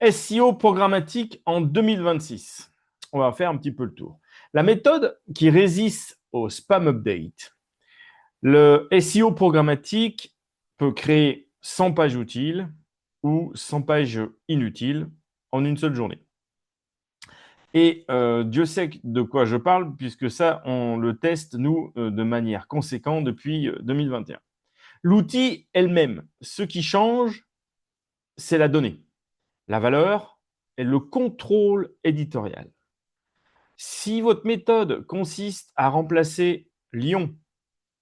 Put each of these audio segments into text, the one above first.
SEO programmatique en 2026. On va faire un petit peu le tour. La méthode qui résiste au spam update. Le SEO programmatique peut créer 100 pages utiles ou 100 pages inutiles en une seule journée. Et Dieu sait de quoi je parle, puisque ça, on le teste, nous, de manière conséquente depuis 2021. L'outil elle-même, ce qui change, c'est la donnée, la valeur et le contrôle éditorial. Si votre méthode consiste à remplacer Lyon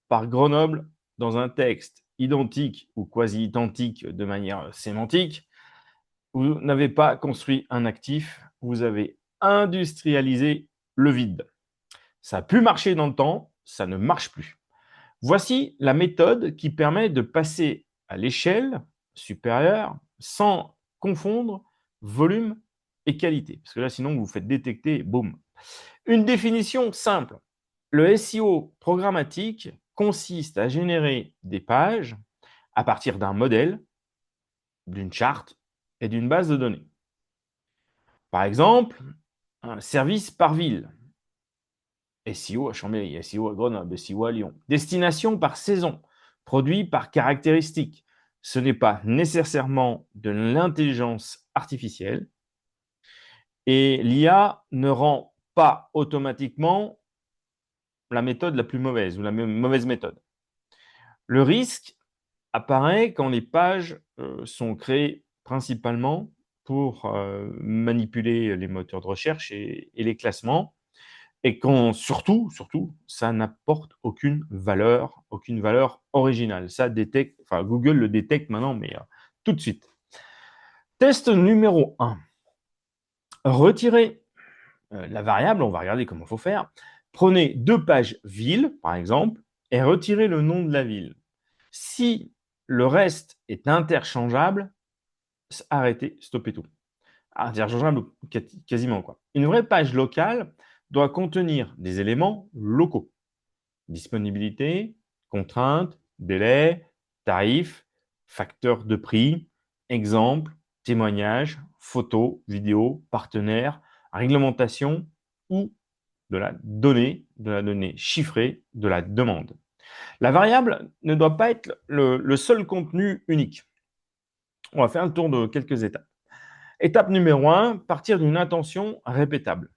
par Grenoble dans un texte identique ou quasi identique de manière sémantique, vous n'avez pas construit un actif, vous avez industrialisé le vide. Ça a pu marcher dans le temps, ça ne marche plus. Voici la méthode qui permet de passer à l'échelle supérieure sans confondre volume et qualité. Parce que là, sinon, vous vous faites détecter, boum. Une définition simple. Le SEO programmatique consiste à générer des pages à partir d'un modèle, d'une charte et d'une base de données. Par exemple, un service par ville. SEO à Chambéry, SEO à Grenoble, SEO à Lyon. Destination par saison, produit par caractéristique. Ce n'est pas nécessairement de l'intelligence artificielle et l'IA ne rend pas automatiquement la méthode la plus mauvaise ou la mauvaise méthode. Le risque apparaît quand les pages sont créées principalement pour manipuler les moteurs de recherche et les classements, et quand surtout, ça n'apporte aucune valeur originale. Ça détecte, enfin Google le détecte maintenant, mais tout de suite. Test numéro 1. Retirez la variable, on va regarder comment il faut faire. Prenez deux pages ville, par exemple, et retirez le nom de la ville. Si le reste est interchangeable, arrêtez, stoppez tout. Interchangeable quasiment, quoi. Une vraie page locale doit contenir des éléments locaux. Disponibilité, contraintes, délai, tarifs, facteurs de prix, exemples, témoignages, photos, vidéos, partenaires, réglementation ou de la donnée chiffrée de la demande. La variable ne doit pas être le seul contenu unique. On va faire le tour de quelques étapes. Étape numéro 1, partir d'une intention répétable.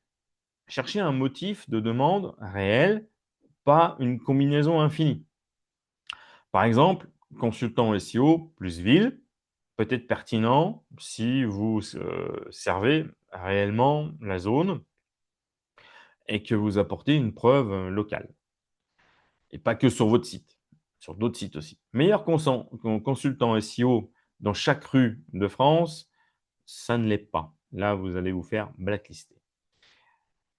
Chercher un motif de demande réel, pas une combinaison infinie. Par exemple, consultant SEO plus ville peut être pertinent si vous servez réellement la zone et que vous apportez une preuve locale. Et pas que sur votre site, sur d'autres sites aussi. Meilleur consultant SEO dans chaque rue de France, ça ne l'est pas. Là, vous allez vous faire blacklister.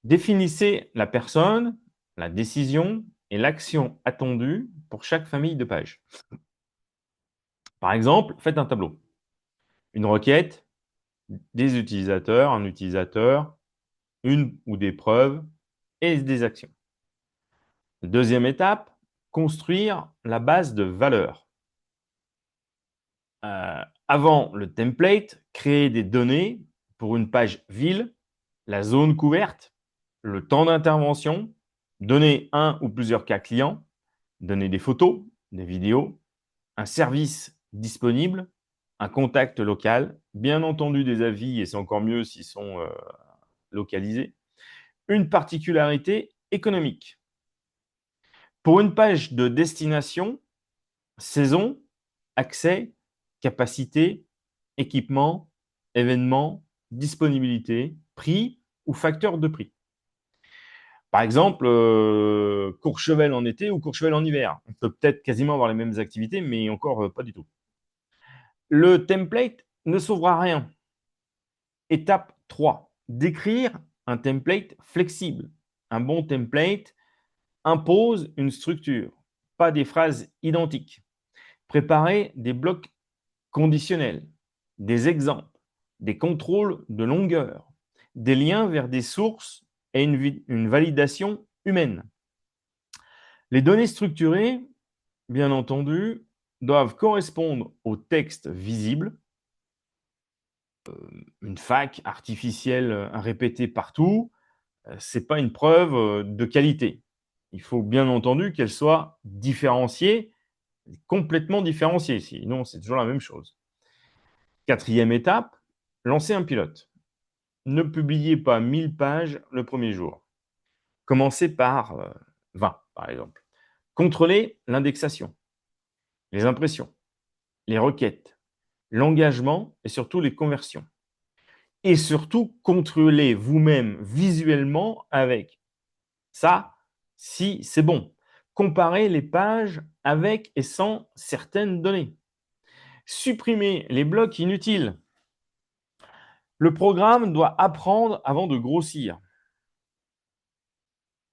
Définissez la personne, la décision et l'action attendue pour chaque famille de pages. Par exemple, faites un tableau. Une requête, des utilisateurs, un utilisateur, une ou des preuves et des actions. Deuxième étape, construire la base de valeur. Avant le template, créer des données pour une page ville, la zone couverte, le temps d'intervention, donner un ou plusieurs cas clients, donner des photos, des vidéos, un service disponible, un contact local, bien entendu des avis, et c'est encore mieux s'ils sont localisés, une particularité économique. Pour une page de destination, saison, accès, capacité, équipement, événement, disponibilité, prix ou facteur de prix. Par exemple, Courchevel en été ou Courchevel en hiver. On peut peut-être quasiment avoir les mêmes activités, mais encore pas du tout. Le template ne sauvera rien. Étape 3. Décrire un template flexible. Un bon template impose une structure, pas des phrases identiques. Préparer des blocs conditionnels, des exemples, des contrôles de longueur, des liens vers des sources et une validation humaine. Les données structurées, bien entendu, doivent correspondre au texte visible une fac artificielle répétée partout, ce n'est pas une preuve de qualité. Il faut bien entendu qu'elle soit différenciée, complètement différenciée, sinon c'est toujours la même chose. Quatrième étape, lancer un pilote. Ne publiez pas 1000 pages le premier jour. Commencez par 20, par exemple. Contrôlez l'indexation, les impressions, les requêtes, l'engagement et surtout les conversions. Et surtout, contrôlez vous-même visuellement avec ça, si c'est bon. Comparez les pages avec et sans certaines données. Supprimez les blocs inutiles. Le programme doit apprendre avant de grossir.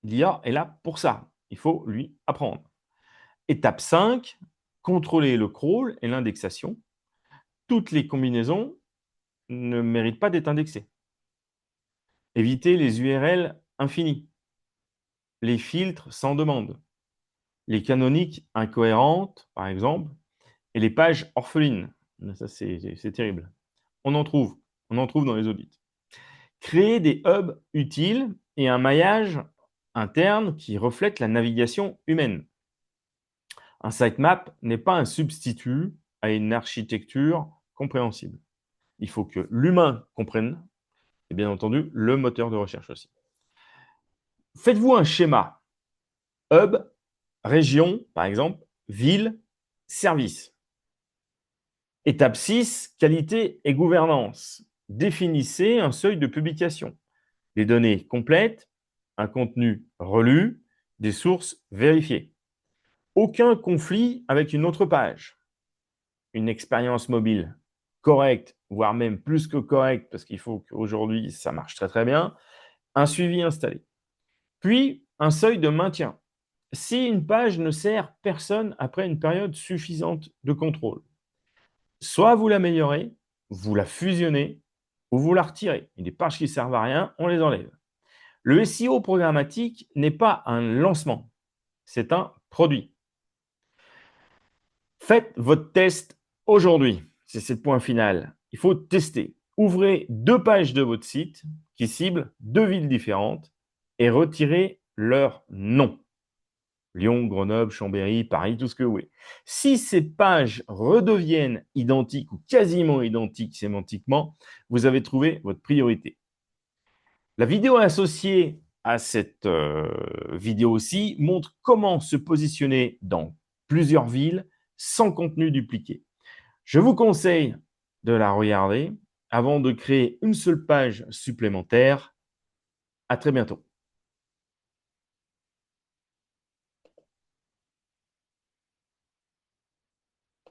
L'IA est là pour ça. Il faut lui apprendre. Étape 5, contrôler le crawl et l'indexation. Toutes les combinaisons ne méritent pas d'être indexées. Évitez les URL infinis, les filtres sans demande, les canoniques incohérentes, par exemple, et les pages orphelines. Ça, c'est terrible. On en trouve dans les audits. Créer des hubs utiles et un maillage interne qui reflète la navigation humaine. Un sitemap n'est pas un substitut à une architecture compréhensible. Il faut que l'humain comprenne, et bien entendu, le moteur de recherche aussi. Faites-vous un schéma. Hub, région, par exemple, ville, service. Étape 6, qualité et gouvernance. Définissez un seuil de publication. Des données complètes, un contenu relu, des sources vérifiées. Aucun conflit avec une autre page. Une expérience mobile correcte, voire même plus que correcte, parce qu'il faut qu'aujourd'hui, ça marche très très bien. Un suivi installé. Puis, un seuil de maintien. Si une page ne sert personne après une période suffisante de contrôle, soit vous l'améliorez, vous la fusionnez, ou vous la retirez. Et des pages qui ne servent à rien, on les enlève. Le SEO programmatique n'est pas un lancement, c'est un produit. Faites votre test aujourd'hui. C'est le point final. Il faut tester. Ouvrez 2 pages de votre site qui ciblent 2 villes différentes et retirez leur nom. Lyon, Grenoble, Chambéry, Paris, tout ce que vous voulez. Si ces pages redeviennent identiques ou quasiment identiques sémantiquement, vous avez trouvé votre priorité. La vidéo associée à cette vidéo aussi montre comment se positionner dans plusieurs villes sans contenu dupliqué. Je vous conseille de la regarder avant de créer une seule page supplémentaire. À très bientôt.